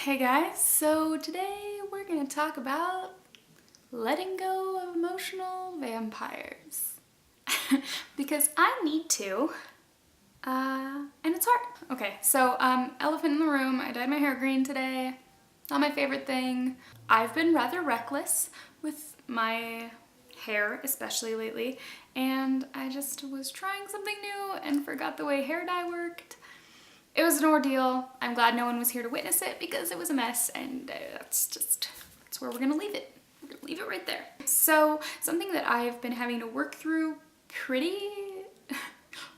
Hey guys, so today we're gonna talk about letting go of emotional vampires. Because I need to, and it's hard. Okay, so elephant in the room, I dyed my hair green today. Not my favorite thing. I've been rather reckless with my hair, especially lately, and I just was trying something new and forgot the way hair dye worked. It was an ordeal. I'm glad no one was here to witness it because it was a mess, and that's where we're gonna leave it. We're gonna leave it right there. So something that I've been having to work through pretty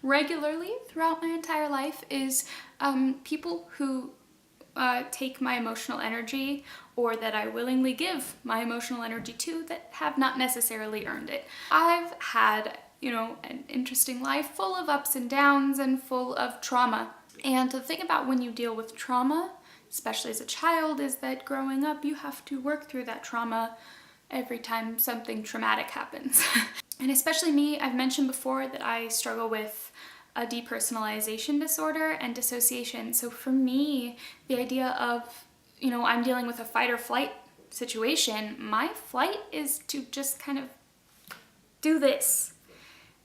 regularly throughout my entire life is people who take my emotional energy, or that I willingly give my emotional energy to, that have not necessarily earned it. I've had, an interesting life full of ups and downs and full of trauma. And the thing about when you deal with trauma, especially as a child, is that growing up you have to work through that trauma every time something traumatic happens. And especially me, I've mentioned before that I struggle with a depersonalization disorder and dissociation. So for me, the idea of, I'm dealing with a fight or flight situation, my flight is to just kind of do this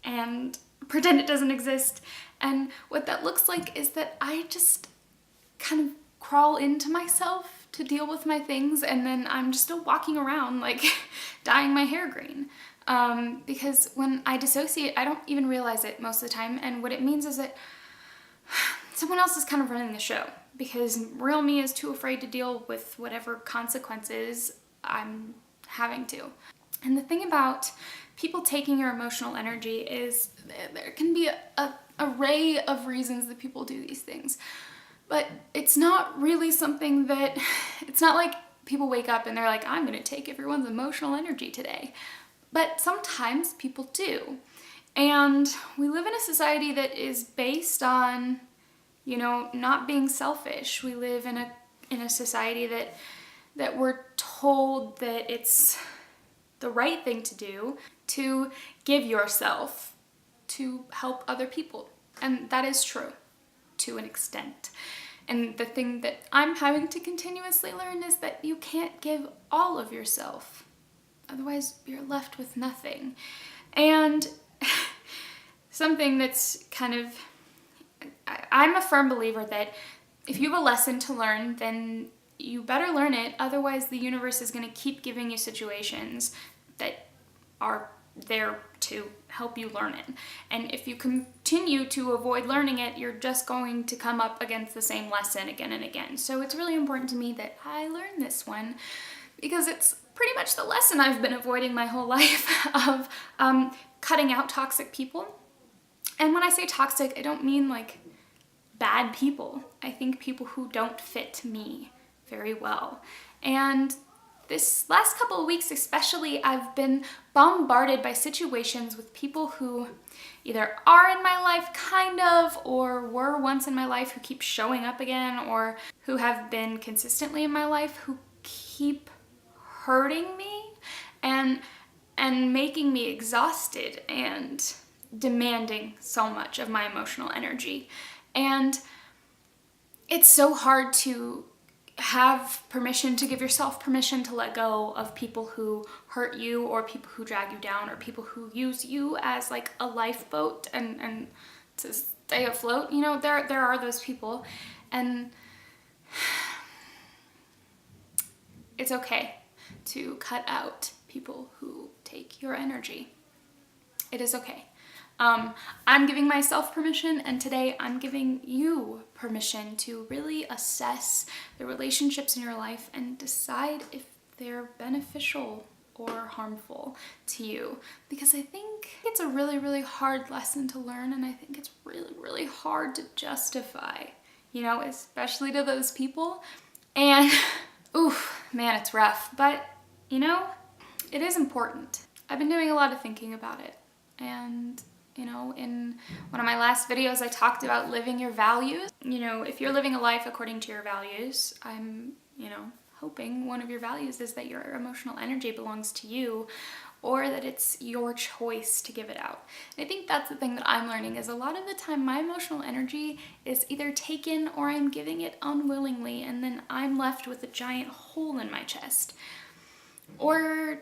and pretend it doesn't exist. And what that looks like is that I just kind of crawl into myself to deal with my things, and then I'm just still walking around like dyeing my hair green. Because when I dissociate, I don't even realize it most of the time, and what it means is that someone else is kind of running the show, because real me is too afraid to deal with whatever consequences I'm having to. And the thing about people taking your emotional energy is there can be a array of reasons that people do these things. But it's not really something that, it's not like people wake up and they're like, I'm gonna take everyone's emotional energy today. But sometimes people do. And we live in a society that is based on, not being selfish. We live in a society that we're told that it's the right thing to do to give yourself to help other people. And that is true to an extent. And the thing that I'm having to continuously learn is that you can't give all of yourself. Otherwise, you're left with nothing. And something that's kind of, I'm a firm believer that if you have a lesson to learn, then you better learn it. Otherwise, the universe is going to keep giving you situations that are there to help you learn it. And if you continue to avoid learning it, you're just going to come up against the same lesson again and again. So it's really important to me that I learn this one, because it's pretty much the lesson I've been avoiding my whole life of cutting out toxic people. And when I say toxic, I don't mean like bad people. I think people who don't fit me very well. And this last couple of weeks especially, I've been bombarded by situations with people who either are in my life kind of, or were once in my life, who keep showing up again, or who have been consistently in my life, who keep hurting me and making me exhausted and demanding so much of my emotional energy. And it's so hard to have permission, to give yourself permission to let go of people who hurt you, or people who drag you down, or people who use you as like a lifeboat and to stay afloat. There are those people, and it's okay to cut out people who take your energy. It is okay. I'm giving myself permission, and today I'm giving you permission to really assess the relationships in your life and decide if they're beneficial or harmful to you. Because I think it's a really, really hard lesson to learn, and I think it's really, really hard to justify, especially to those people. And, oof, man, it's rough. But, it is important. I've been doing a lot of thinking about it, and in one of my last videos, I talked about living your values. If you're living a life according to your values, I'm, hoping one of your values is that your emotional energy belongs to you, or that it's your choice to give it out. And I think that's the thing that I'm learning is a lot of the time my emotional energy is either taken or I'm giving it unwillingly, and then I'm left with a giant hole in my chest. Or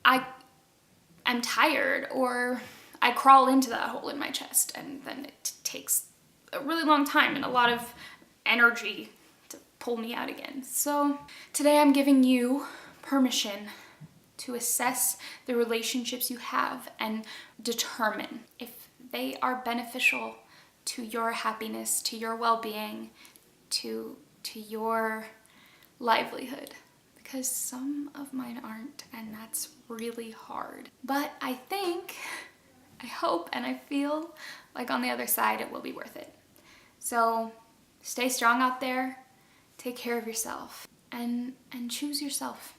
I'm tired, or I crawl into that hole in my chest, and then it takes a really long time and a lot of energy to pull me out again. So today I'm giving you permission to assess the relationships you have and determine if they are beneficial to your happiness, to your well-being, to your livelihood. Because some of mine aren't, and that's really hard. But I hope, and I feel like on the other side it will be worth it. So stay strong out there, take care of yourself, and choose yourself.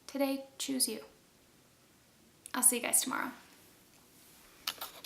Today, choose you. I'll see you guys tomorrow.